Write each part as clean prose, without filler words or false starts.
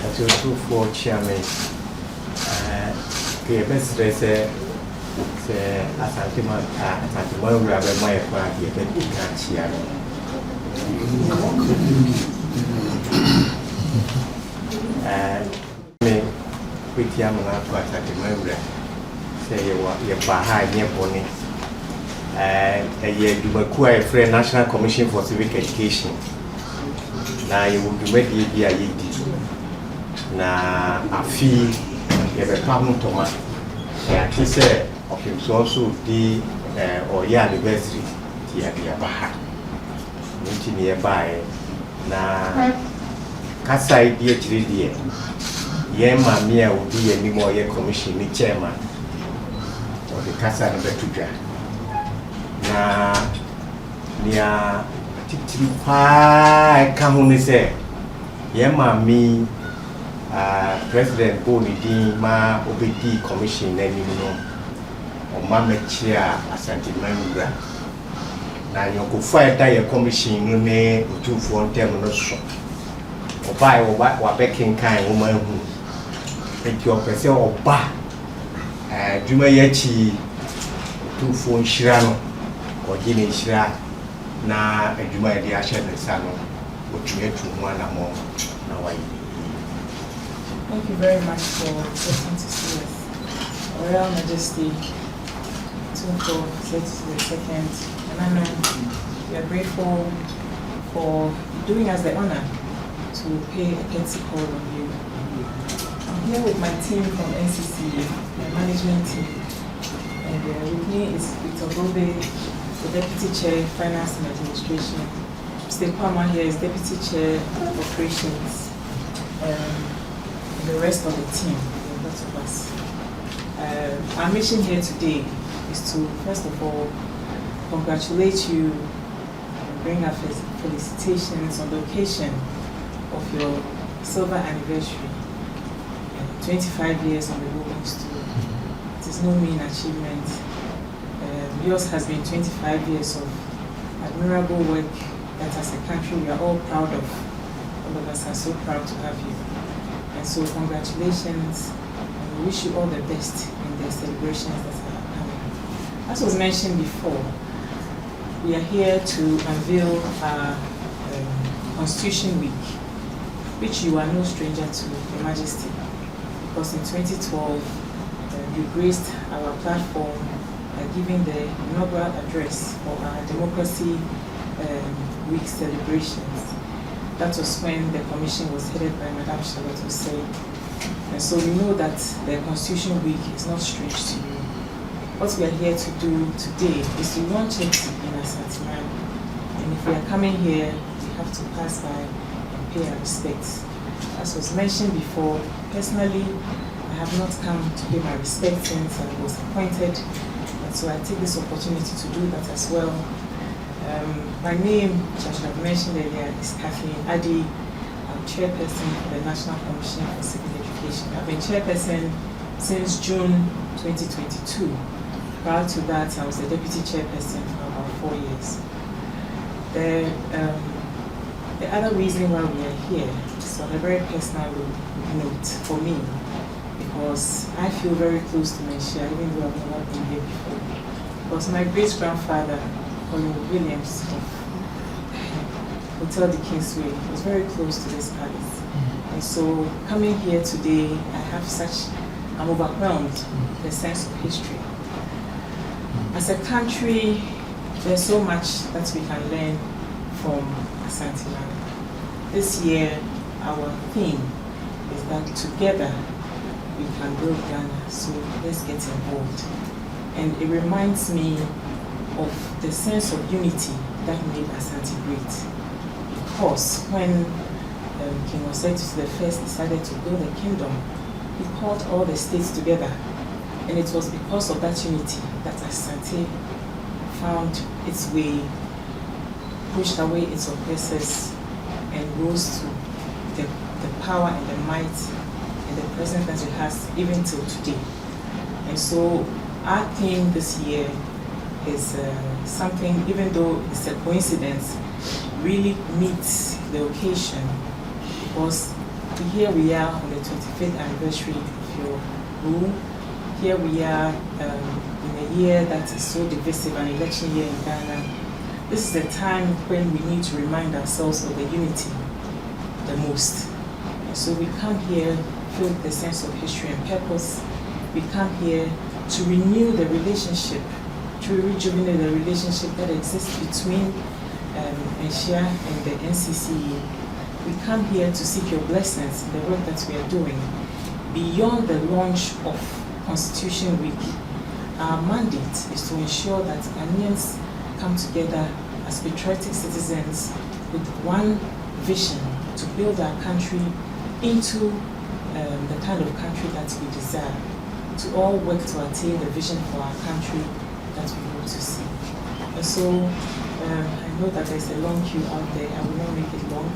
As you two for chairman, the best they say, as I came out at the one where my party, then you can't cheer. Me with Yamana at the member say you're behind your pony. A year you acquire a National Commission for Civic Education. Now you will be ready to be a yidi. Now a fee, you have a problem to man. He said, Opemsuo also the or university, the Baha. Meeting nearby. Now, Casa idea to the Yema Mia will be any more year commission, the chairman or the Casa number 2. Na nia titiri pa ka ho ne se ye mami president Boni din ma obedi commission na ni no o ma mechia Asante Manhyia na yoko fa da ye commission no ne otumfo ntem no so o ba wa bekin kan wo ma hu enti o pese o ba dwuma ye chi otumfo nhira no or Guinea Shira na a Juma de Asher and Sano, which we had to one more. Thank you very much for listening to see us. Royal Majesty, Tunko, the second, and I know we are grateful for doing us the honor to pay a courtesy call on you. I'm here with my team from NCCE, my management team, and with me is Victor Gobe, the Deputy Chair, Finance and Administration. Mr. Kwama here is Deputy Chair, Operations, and the rest of the team, lots of us. Our mission here today is to, first of all, congratulate you and bring our felicitations on the occasion of your silver anniversary, 25 years on the ruling stool. It is no mean achievement. Yours has been 25 years of admirable work that as a country we are all proud of. All of us are so proud to have you. And so congratulations, and we wish you all the best in the celebrations that are coming. As was mentioned before, we are here to unveil our Constitution Week, which you are no stranger to, Your Majesty, because in 2012 you graced our platform giving the inaugural address for our Democracy Week celebrations. That was when the commission was headed by Madam Charlotte Osei. And so we know that the Constitution Week is not strange to you. What we are here to do today is to launch it in Asante. And if we are coming here, we have to pass by and pay our respects. As was mentioned before, personally, I have not come to pay my respects since I was appointed. So I take this opportunity to do that as well. My name, which I should have mentioned earlier, is Kathleen Addy. I'm Chairperson of the National Commission for Civic Education. I've been Chairperson since June 2022. Prior to that, I was the Deputy Chairperson for about 4 years. The other reason why we are here is on a very personal note for me, because I feel very close to Manhyia, even though I've never been here before. Because my great-grandfather, Colin Williams of Hotel the Kingsway, was very close to this palace. And so coming here today, I'm overwhelmed with the sense of history. As a country, there's so much that we can learn from Asante land. This year, our theme is that together we can build Ghana, so let's get involved. And it reminds me of the sense of unity that made Asante great. Because when King Osei the First decided to build a kingdom, he called all the states together. And it was because of that unity that Asante found its way, pushed away its oppressors, and rose to the power and the might and the presence that it has even till today. And so our theme this year is something, even though it's a coincidence, really meets the occasion, because here we are on the 25th anniversary of your rule. Here we are in a year that is so divisive, an election year in Ghana. This is a time when we need to remind ourselves of the unity the most. And so we come here filled with a sense of history and purpose. We come here to renew the relationship, to rejuvenate the relationship that exists between Manhyia and the NCCE. We come here to seek your blessings in the work that we are doing. Beyond the launch of Constitution Week, our mandate is to ensure that Ghanaians come together as patriotic citizens with one vision to build our country into the kind of country that we desire, to all work to attain the vision for our country that we hope to see. And so I know that there's a long queue out there. I will not make it long.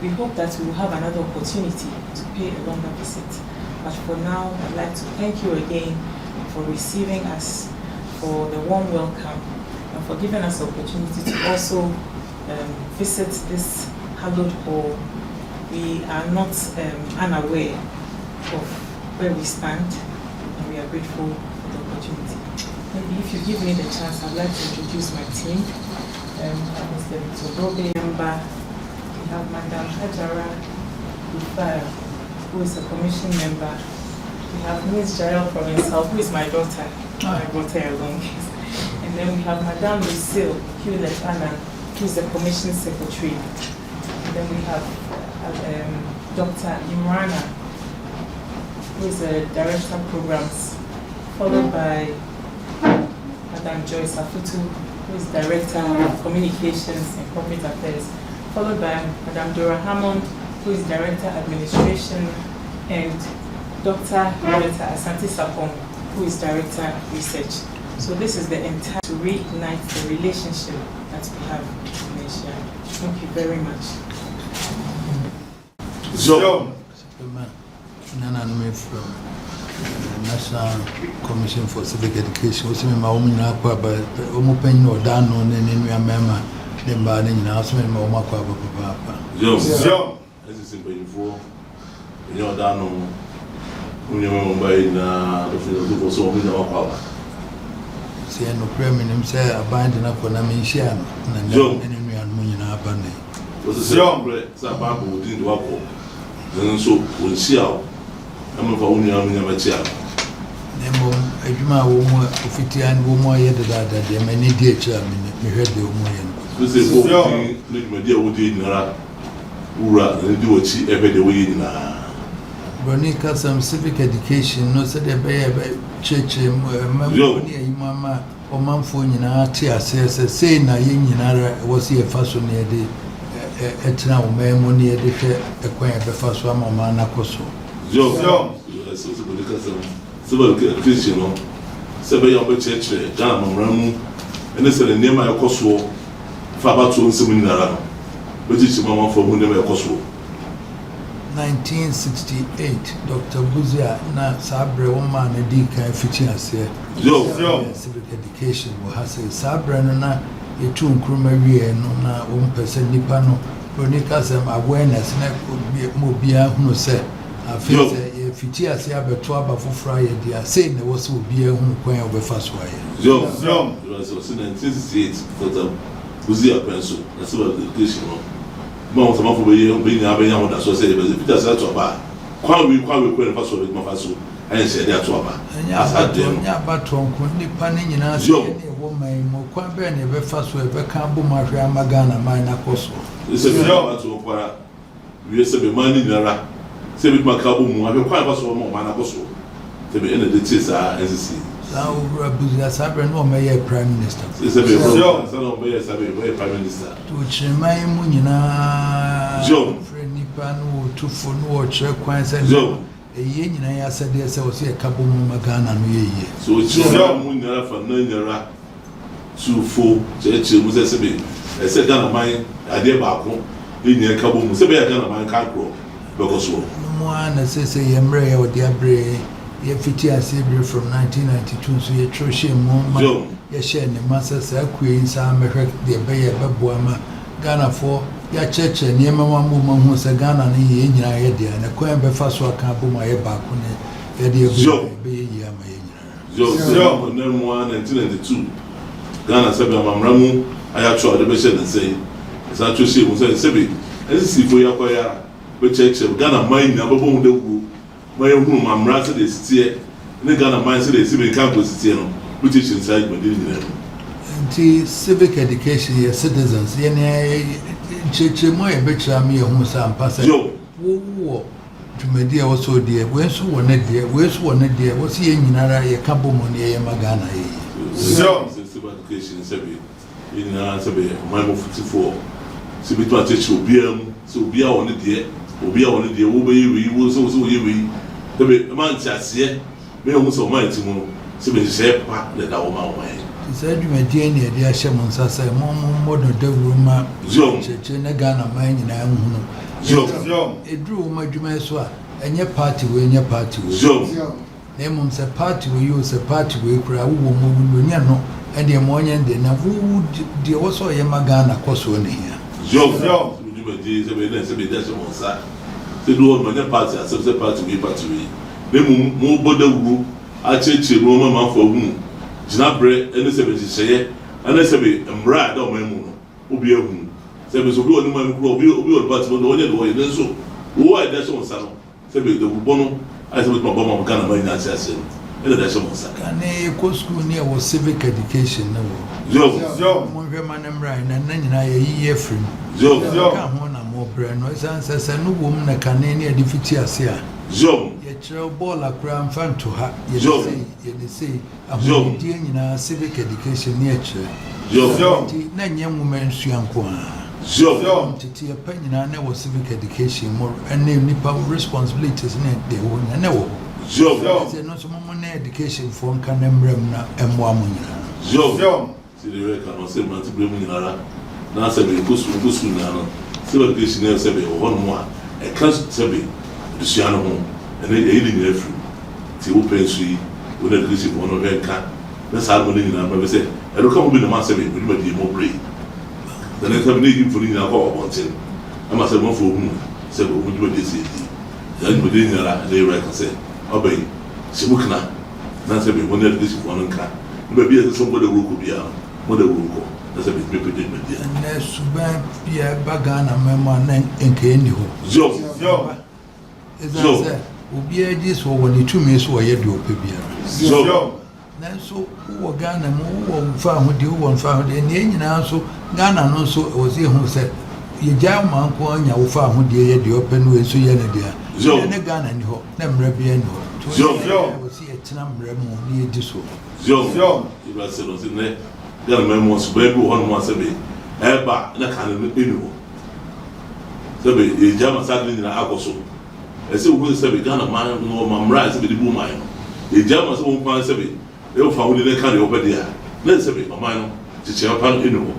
We hope that we will have another opportunity to pay a longer visit. But for now, I'd like to thank you again for receiving us, for the warm welcome, and for giving us the opportunity to also visit this hallowed hall. We are not unaware of where we stand, and we are grateful for the opportunity. Maybe if you give me the chance, I'd like to introduce my team. Mr. Todobe member, we have Madam Hajara Ufar, who is a commission member. We have Ms. Jael Provincial, who is my daughter. I brought her along. And then we have Madame Lucille Hewlett-Annan, who is the commission secretary. And then we have Dr. Imrana, who is the director of programs, followed by Madam Joyce Afutu, who is director of communications and corporate affairs, followed by Madam Dora Hammond, who is director of administration, and Dr. Loretta Asante Sapong, who is director of research. So this is the entire to reignite the relationship that we have in Asia. Thank you very much. So, Nana from National Commission for Civic Education. What's my Omina Papa, Omopen or Dano, and then we are member, then Barney, now some Moma Papa. So, as is simple before, you know, Dano, when you remember in the people so we know power. See, no premium say a binding up on a Manhyia, and then we are Munina Bandi. Was a song, Sababu didn't walk. Then so we'll see how I'm of only a chair. Nemo, a Juma woman, Fitian woman, yet that there many dear chairman, we heard the woman. This is what my dear would eat in a Ura and do what she ever the way in Bronica, some civic education, no said a bear church, mamma, or Mamphone in our tear says, saying a yin was here fashion near the Etna money a quaint the first one of Manacoso. Joe, civil Christian, several young church, John Ramu, and this is the name of Kosovo, Fabato and Seminara, which is Mamma for whom never Kosovo. 1968, Dr. Buzia, na Sabre, woman, a deacon, fitness here. Civic education was a Sabre, na a two crumary, no, 1% Nipano, Bronicas awareness, and could be Mobia, who said, I feel if it is a 12 for Friday, they are saying there was will be a home point of the first way. Joe, it was 1968, Dr. Buzia pencil, that's about the education. Most of being a associated with Peter Satoba. Quite we quite first with Mafaso, and said that to Abba. And I had them, but couldn't panning in us, woman, more quite barely ever first with a Cambo Maria Magana, Mina Coso. This is a job to Opera. We are saving money in a saving Macabum, I have quite a more Manacoso. To be in the details are NCCE. Now, Buzia Sabre, no mayor prime minister. It's a very prime minister. To which my Munina, Joe, friend Nipano, to for no check quite and Joe. A yen, I said, yes, I was here, Cabo Magana, so it's your Munera for Nera to full church, Musabi. I said, Ghana, mine, I did Baco, in your Cabo Musabi, Ghana, mine can't grow. Because no one says a Yamre or Diabre. Ye Fitias from 1992, so ye Troshi Mom, ye share the Masters, Queens, America, the Bay, Babuama, Ghana for ya church ne mama mu se Ghana ne ye nyina ye de na kwan be fa so aka bo ma ye ba ko ne ye de be ye ama ye nyina yo na mu 1992 Ghana sabe amamramu aya cho de be she den say sa cho she mu say sebe NCCE ya kwa ya be church Ghana man na bo hu de wu ma ye hu mamra se de sitie ne Ghana man se de sibe kan ko sitie no which is inside but didn't know the civic education your citizens ye church mo e be tra me hu sa ampa se wo tumedi e so de we so wo ne de wo se ye nyinara ye ka bo mo ne ye magana ye civic education sabi ina sabi my mo 54 sabi to church obiam so obia wo ne de wo be yi wo so ye wi sabi man tiase me hu so man ti mu sabi se pa le da wo ma wo mai said you maintain the idea Shamon Sasa, modern Devruma, Church, and a Ghana mine in Amuno. It drew my Jumeswa, and your party when your party was. Name a party we use a party we cry, who will move in Yano, and the morning dinner, who would the also Yamagana Cosway here. Joe, you say that's on side. The Lord, my party, as a party we party. They move Bodo, I change a Roman man for whom. Jinabre ene sebe jiseye ene sebe mra da o memu no obi ehun sebe so bi oni memu kro obi o party no onye do ye nso wo a da so nsa no sebe de bubo no ai sebe to boma Ghana man na asiase ene da so nsa ane ko school ne wo civic education na wo mo hwe manemra na nyina ye yiye free ka ho na mo bre no sansa no wo mu na kane ne edifiti ase a ye chiro ball akra mfanto ha ye say ahodi nyina civic education ne chiro na nyemu mensu anko a titi pa nyina na wo civic education more and nipa responsibilities ne de wo na wo say no so mo na education for nka na mrem na emo amo nyina see the record no say man ti brem nyina na say be kusu na no civic education ne say be ho no a e kan say be Luciano home, and then they didn't have to Opemsuo when the Christian one of them can. That's how money in our say. I don't come with the master, we might be more brave. The next time, need for in our about him. I must have one for whom said, what would they say? Then within they reckon say, obey, Simukna, Nancy, when the Christian one can. Maybe as somebody who could be out, what a rule. That's a bit predicament. And that's bad, yeah, Bagana, Mamma, and Kenny. Joe. As I said, Ubi this or when the 2 minutes were yet do Pibia. Nanso, who Ghana, who found with you one found in the engine also, Ghana also was here who said, you jam man, who found who dear the open way so yet there. And a gun and hope, them Rabian. I will see a number near this one. Joe, you must say, was in there. There are members, baby, one once a bit. Ever, and I can't know. So the German sadly in our also. I say we say we Ghana man no mamra say be the boom man. The Germans won pan say be they found the kind over there. Let's say my man to Chairperson inu.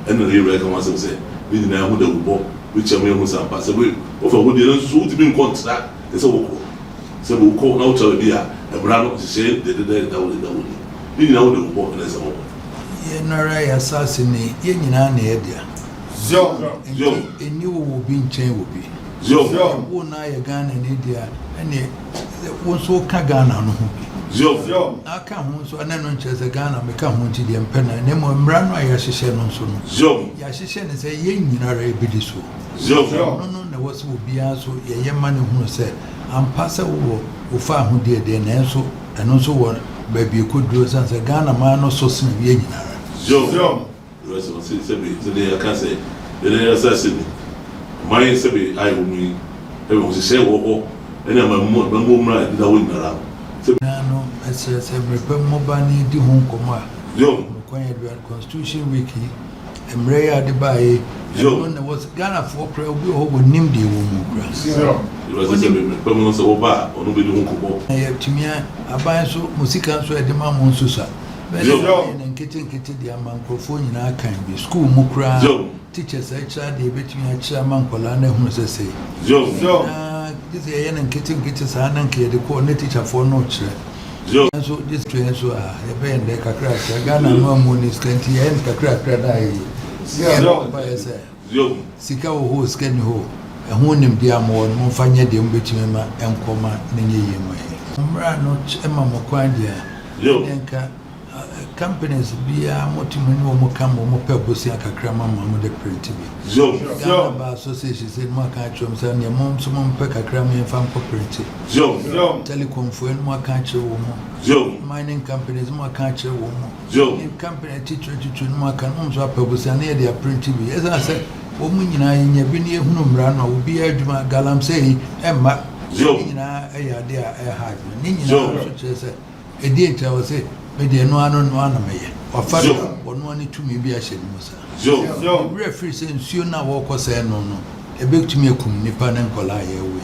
And the record was say we na who the wo we chairman who say pass we over who the so to be contract. They say we so we call now to be a brand to say the that we na who the wo na say wo. Ye nara assassin ye nyina na e dia. Joe. Eni wo bi nchen wo bi. Wo na ye Ghana ne dia ene wo so ka Ghana no ho bi. Aka ho so ana no nchese Ghana me ka ho nti de mpena ne mo mra no ya hyehye no so no. Ya hyehye ne se ye nyina ra bi di so. No na wo so bi a so ye ma ne hu se ampa se wo fa ho de na so eno so wo ba bi ko duro san se Ghana ma no so sin ye nyina ra. So they can say the assassin. My sabi I will everyone say wo and I'm right that win around. No, I said mobile di home coma. Constitution wiki and Raya de Bay. Was Ghana for prayer we all would name the woman. It was a permanent over or no be the home. I have to me a buy so musica so at the Mamon Susa. And kitchen the microphone in our kind be school mukra. Teachers, I tried the between a chairman Colana who say, this is a kitchen and the coordinate teacher for no chair. So this train so a band like a crack, a gun and 1 moon is 20 and a crack that I say. sika wo ho sika ni ho ɛho nim dia mo no mfanya de mbetime ma enkoma ne nyeye mo he mbra no ema mo kwan dia nka companies bia motimu ni mo kam mo pebosia kakra ma mo de print bi ba association say mo ka chom say ne mo so mo pe kakra mo fa ko print telecom fo en mo ka che wo mo mining companies mo ka che wo mo company teacher mo ka mo so pebosia ne de print bi esa say wo mu nyina nya bi ne ehunu mra no obi adwuma galam say emma nyina ayade a hard ni nyina so che say edi enta wo say media no ano no ana meye ofado ono ani tumi bi a hye ni musa referee say nsuo na wo kose no no ebetumi akum nipa ne nkola ye we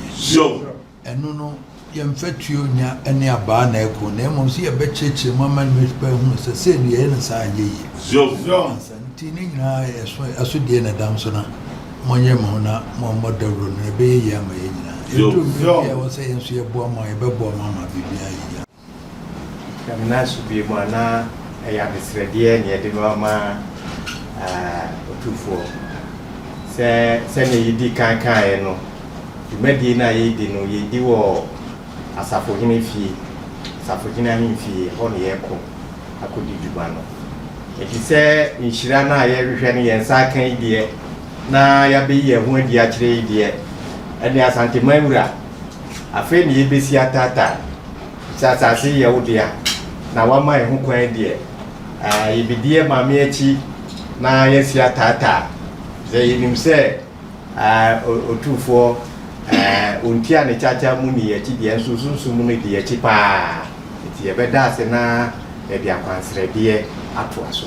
eno no yemfatuo nya ene aba na eko na emom si ebecheche mama ni mepa hu se se ni ye na sa anye yi nti ni nyina aso die na dam so na monye mo na mo modawro na ebe ye ama ye nyina edu bi ya wo se yensu ye bo ma ye bebo mama bibia yi Kamina subi mwana ya bisredie ni edi mama otufo se ne yidi kankan e no dumedi na yidi no yidi wo asafo hini fi asafo hini ani fi ho ne yeko akodi duba no eti se inshira na ye hwehwe ne yensa kan idie na ya be ye ho adi a kire idie ene asante mawura afi ne yebesi atata sasa si ye wodia na wama ehu kwan die ibidie mame achi na yesi atata ze yinim se otufo ontia ne chacha mu ni achi die nsusunsu mu ni die achi pa eti ebeda se na e bia kwansre die ato aso